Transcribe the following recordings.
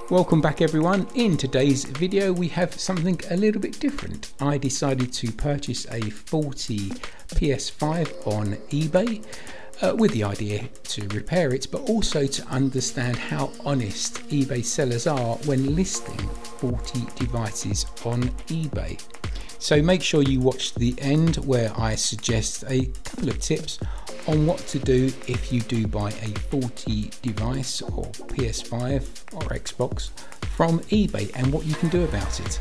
Welcome back everyone. In today's video we have something a little bit different. I decided to purchase a faulty PS5 on eBay with the idea to repair it, but also to understand how honest eBay sellers are when listing faulty devices on eBay. So make sure you watch the end where I suggest a couple of tips on what to do if you do buy a faulty device or PS5 or Xbox from eBay and what you can do about it.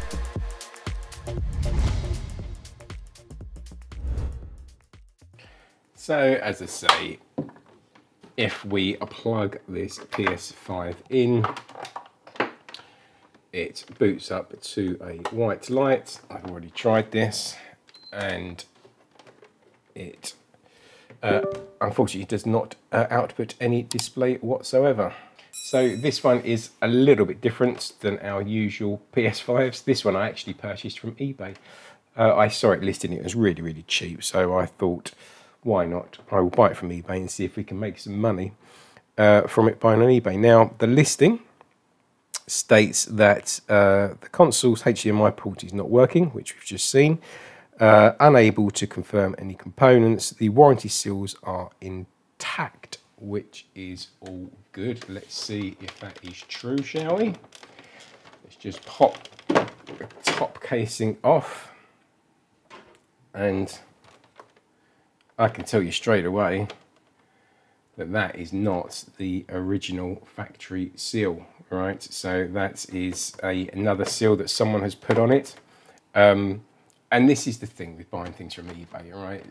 So as I say, if we plug this PS5 in, it boots up to a white light. I've already tried this and it unfortunately does not output any display whatsoever. So this one is a little bit different than our usual PS5s. This one I actually purchased from eBay. I saw it listed and it was really cheap, so I thought, why not? I will buy it from eBay and see if we can make some money from it buying on eBay. Now the listing states that the console's HDMI port is not working, which we've just seen. Unable to confirm any components. The warranty seals are intact, which is all good. Let's see if that is true, shall we? Let's just pop the top casing off, and I can tell you straight away that that is not the original factory seal, right? So that is another seal that someone has put on it. And this is the thing with buying things from eBay, right?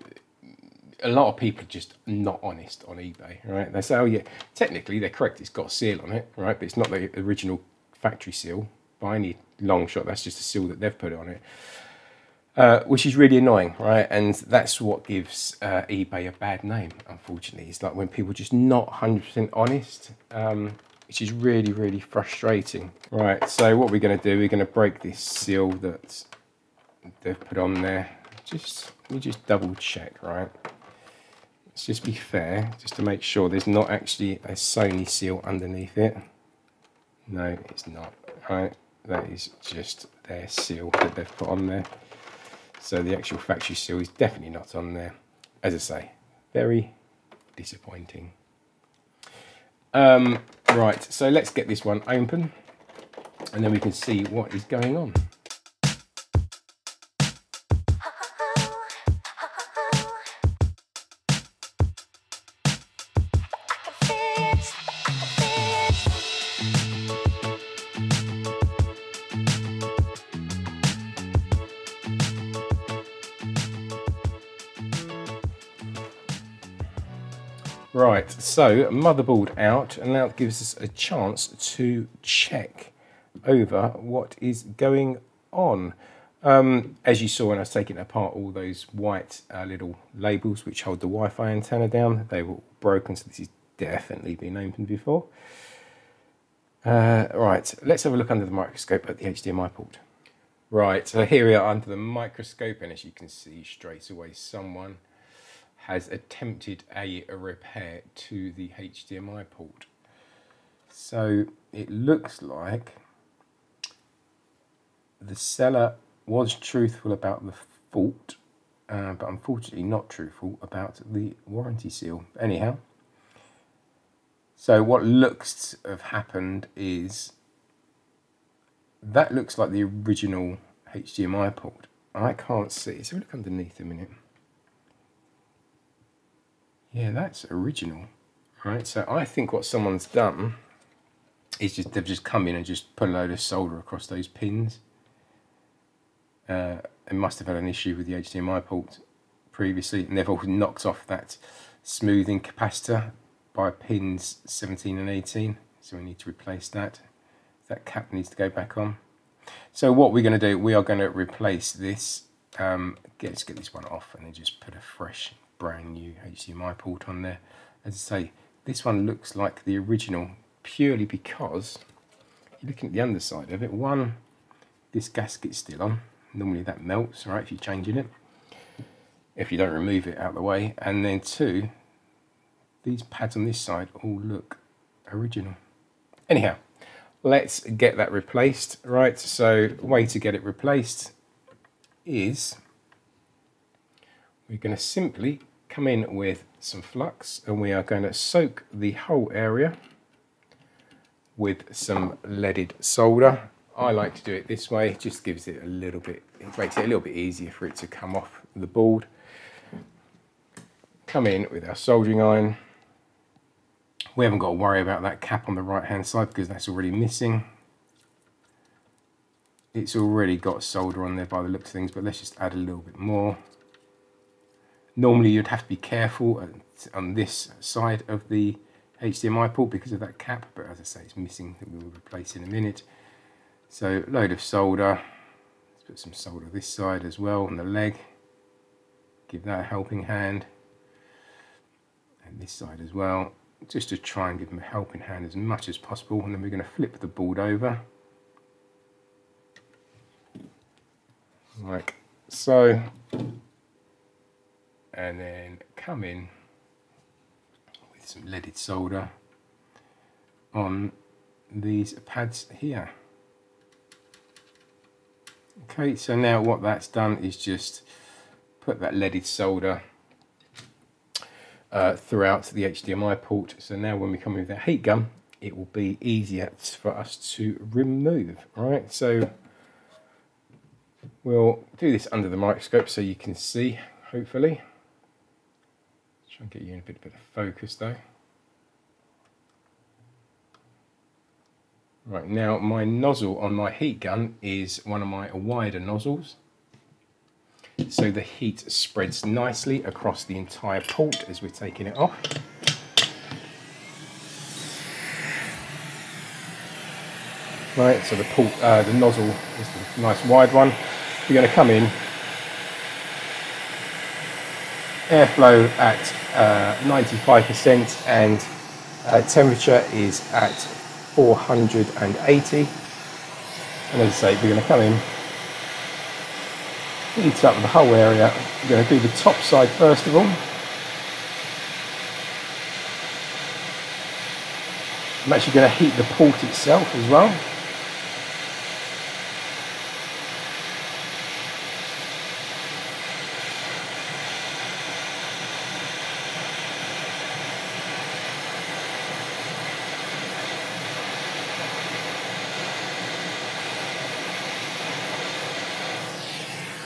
A lot of people are just not honest on eBay, right? They say, oh yeah, technically they're correct, it's got a seal on it, right? But it's not the original factory seal by any long shot. That's just a seal that they've put on it, which is really annoying, right? And that's what gives eBay a bad name, unfortunately. It's like when people are just not 100% honest, which is really frustrating. Right, so what we're going to do, we're going to break this seal that they've put on there. We just double check, right? Let's just be fair, just to make sure there's not actually a Sony seal underneath it. No, it's not, right? That is just their seal that they've put on there. So the actual factory seal is definitely not on there. As I say, very disappointing. Right, so let's get this one open and then we can see what is going on. Right, so motherboard out, and now it gives us a chance to check over what is going on. As you saw when I was taking it apart, all those white little labels which hold the Wi-Fi antenna down, they were broken, so this has definitely been opened before. Right, let's have a look under the microscope at the HDMI port. Right, so here we are under the microscope, and as you can see straight away, someone has attempted a repair to the HDMI port. So it looks like the seller was truthful about the fault, but unfortunately not truthful about the warranty seal. Anyhow, so what looks to have happened is that looks like the original HDMI port. I can't see, so look underneath a minute. Yeah, that's original, right? So I think what someone's done is they've just come in and just put a load of solder across those pins. It must have had an issue with the HDMI port previously, and they've also knocked off that smoothing capacitor by pins 17 and 18. So we need to replace that. That cap needs to go back on. So what we're going to do, we are going to replace this. Let's get this one off and then just put a fresh, brand new HDMI port on there. As I say, this one looks like the original purely because you're looking at the underside of it. One, this gasket's still on. Normally that melts, right, if you're changing it, if you don't remove it out of the way. And then two, these pads on this side all look original. Anyhow, let's get that replaced. Right, so the way to get it replaced is we're going to simply come in with some flux, and we are going to soak the whole area with some leaded solder. I like to do it this way, it just gives it a little bit, it makes it a little bit easier for it to come off the board. Come in with our soldering iron. We haven't got to worry about that cap on the right hand side because that's already missing. It's already got solder on there by the looks of things, but let's just add a little bit more. Normally you'd have to be careful on this side of the HDMI port because of that cap, but as I say, it's missing, that we will replace in a minute. So load of solder, let's put some solder this side as well on the leg, give that a helping hand, and this side as well, just to try and give them a helping hand as much as possible. And then we're going to flip the board over like so, and then come in with some leaded solder on these pads here. Okay, so now what that's done is just put that leaded solder throughout the HDMI port. So now when we come in with the heat gun, it will be easier for us to remove. All right, so we'll do this under the microscope so you can see, hopefully. Try and get you in a bit of focus though. Right, now my nozzle on my heat gun is one of my wider nozzles, so the heat spreads nicely across the entire port as we're taking it off. Right, so the port, the nozzle is the nice wide one. We're going to come in, airflow at 95%, and temperature is at 480, and as I say, we're going to come in, heat up the whole area. We're going to do the top side first of all. I'm actually going to heat the port itself as well.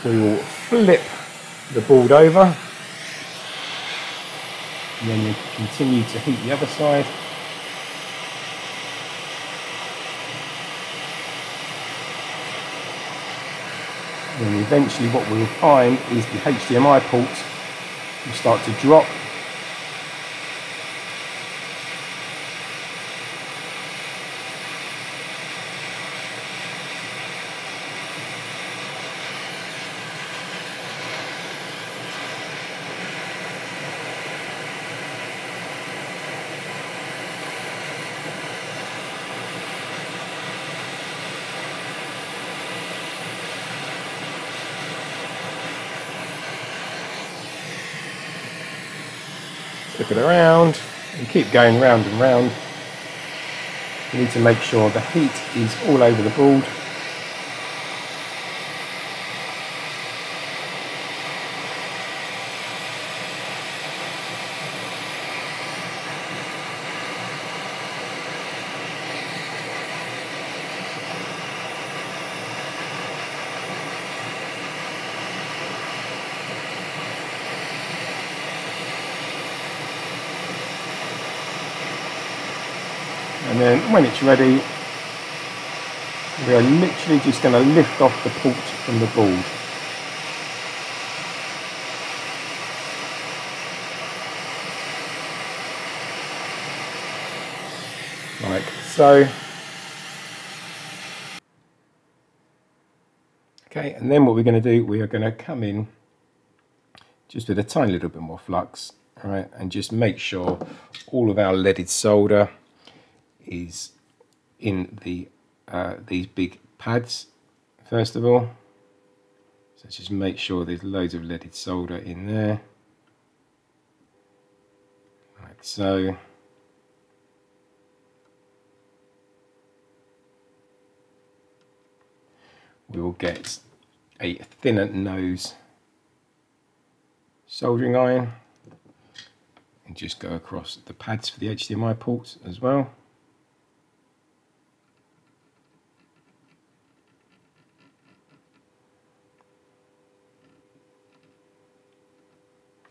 We will flip the board over, and then we continue to heat the other side. And then eventually what we'll find is the HDMI port will start to drop. Flip it around and keep going round and round. You need to make sure the heat is all over the board. And then when it's ready, we are literally just going to lift off the port from the board. Like so. Okay, and then what we're going to do, we are going to come in just with a tiny little bit more flux, all right, and just make sure all of our leaded solder is in the these big pads first of all. So just make sure there's loads of leaded solder in there, like so. we will get a thinner nose soldering iron and just go across the pads for the HDMI ports as well.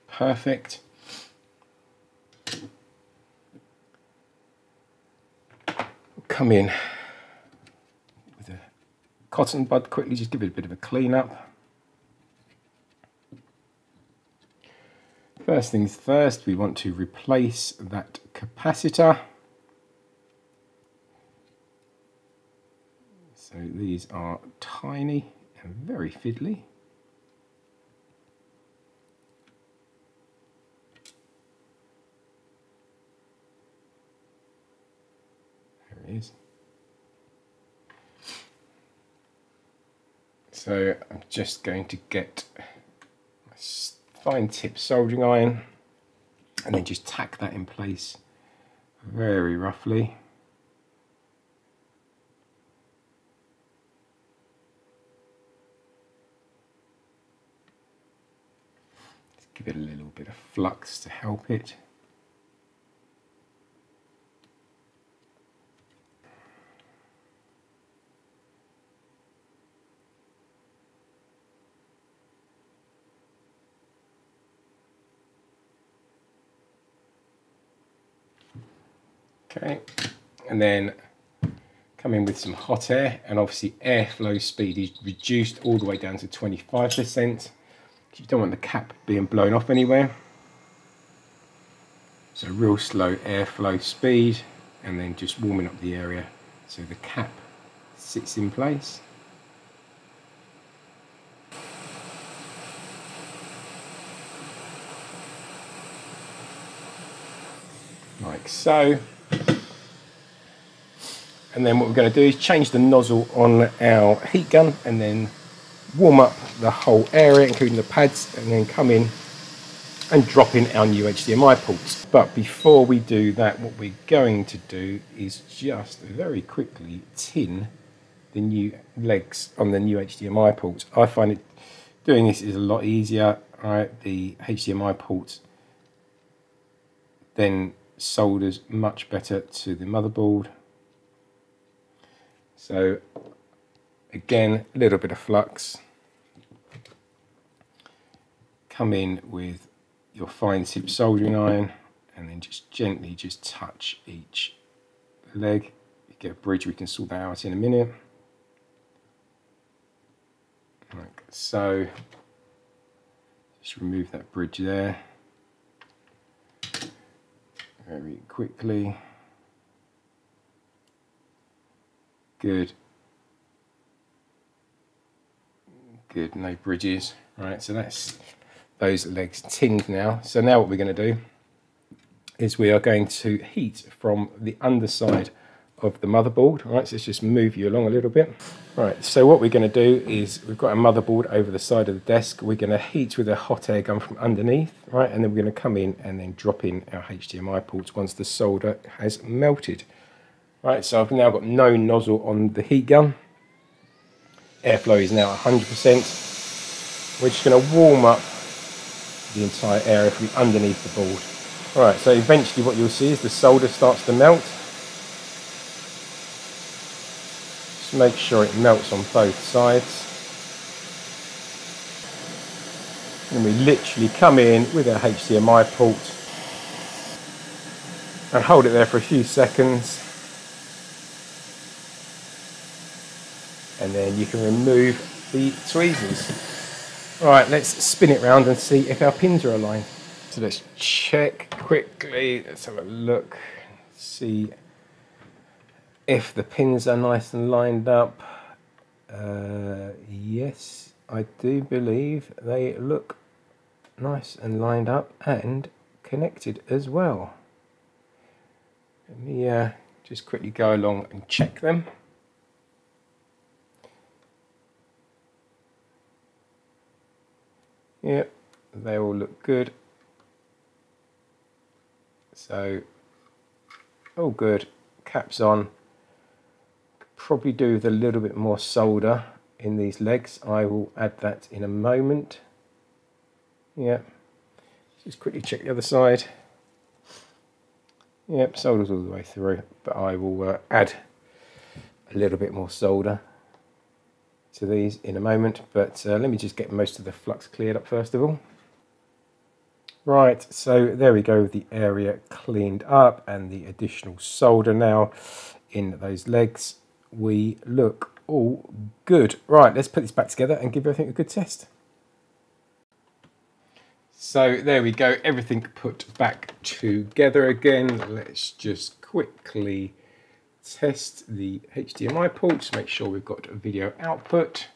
Perfect. Come in with a cotton bud quickly, just give it a bit of a clean up. First things first, we want to replace that capacitor. So these are tiny and very fiddly. There it is. So I'm just going to get my fine tip soldering iron and then just tack that in place very roughly. Just give it a little bit of flux to help it. Okay, and then come in with some hot air, and obviously airflow speed is reduced all the way down to 25%. You don't want the cap being blown off anywhere. So real slow airflow speed, and then just warming up the area so the cap sits in place. Like so. And then what we're going to do is change the nozzle on our heat gun and then warm up the whole area, including the pads, and then come in and drop in our new HDMI ports. But before we do that, what we're going to do is just very quickly tin the new legs on the new HDMI ports. I find it doing this is a lot easier. Right, the HDMI ports then solders much better to the motherboard. So again, a little bit of flux. Come in with your fine tip soldering iron and then just gently just touch each leg. You get a bridge, we can sort that out in a minute. Like so. Just remove that bridge there. Very quickly. Good. Good, no bridges. Right, so that's those legs tinned now. So now what we're going to do is we are going to heat from the underside of the motherboard. Right, so let's just move you along a little bit. Right, so what we're going to do is we've got a motherboard over the side of the desk. We're going to heat with a hot air gun from underneath, right, and then we're going to come in and then drop in our HDMI ports once the solder has melted. Right, so I've now got no nozzle on the heat gun. Airflow is now 100%. We're just going to warm up the entire area from underneath the board. Right, so eventually what you'll see is the solder starts to melt. Just make sure it melts on both sides. And we literally come in with our HDMI port and hold it there for a few seconds. And then you can remove the tweezers. Right, let's spin it round and see if our pins are aligned. So let's check quickly, let's have a look, see if the pins are nice and lined up. Yes, I do believe they look nice and lined up and connected as well. Let me just quickly go along and check them. Yep, they all look good. So, all good. Caps on. Could probably do with a little bit more solder in these legs. I will add that in a moment. Yeah, just quickly check the other side. Yep, solder's all the way through, but I will add a little bit more solder to these in a moment, but let me just get most of the flux cleared up first of all. Right, so there we go, the area cleaned up and the additional solder now in those legs. We look all good. Right, let's put this back together and give everything a good test. So there we go, everything put back together again. Let's just quickly test the HDMI ports, make sure we've got a video output.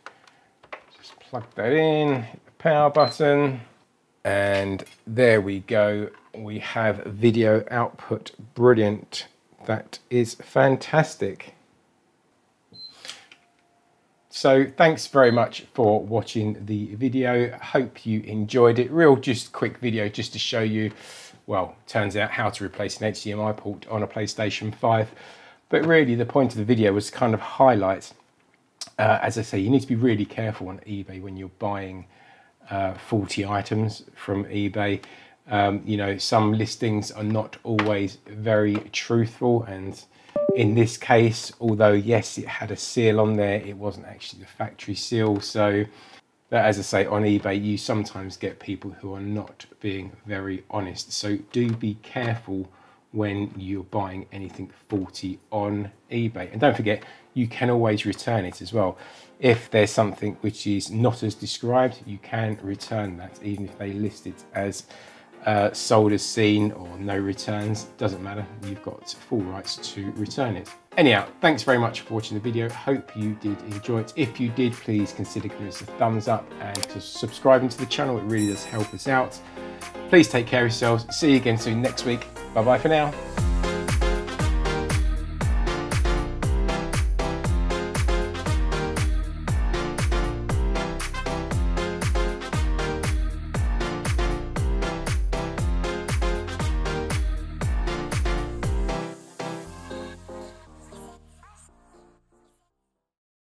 Just plug that in, hit the power button, and there we go. We have video output. Brilliant. That is fantastic. So thanks very much for watching the video. Hope you enjoyed it. Real just quick video just to show you, well, turns out how to replace an HDMI port on a PlayStation 5. But really the point of the video was to kind of highlight, as I say, you need to be really careful on eBay when you're buying faulty items from eBay. You know, some listings are not always very truthful, and in this case, although yes, it had a seal on there, it wasn't actually the factory seal. So as I say, on eBay, you sometimes get people who are not being very honest. So do be careful when you're buying anything faulty on eBay. And don't forget, you can always return it as well. If there's something which is not as described, you can return that, even if they list it as sold as seen or no returns. Doesn't matter, you've got full rights to return it. Anyhow, thanks very much for watching the video. Hope you did enjoy it. If you did, please consider giving us a thumbs up and subscribing to the channel. It really does help us out. Please take care of yourselves. See you again soon next week. Bye bye for now.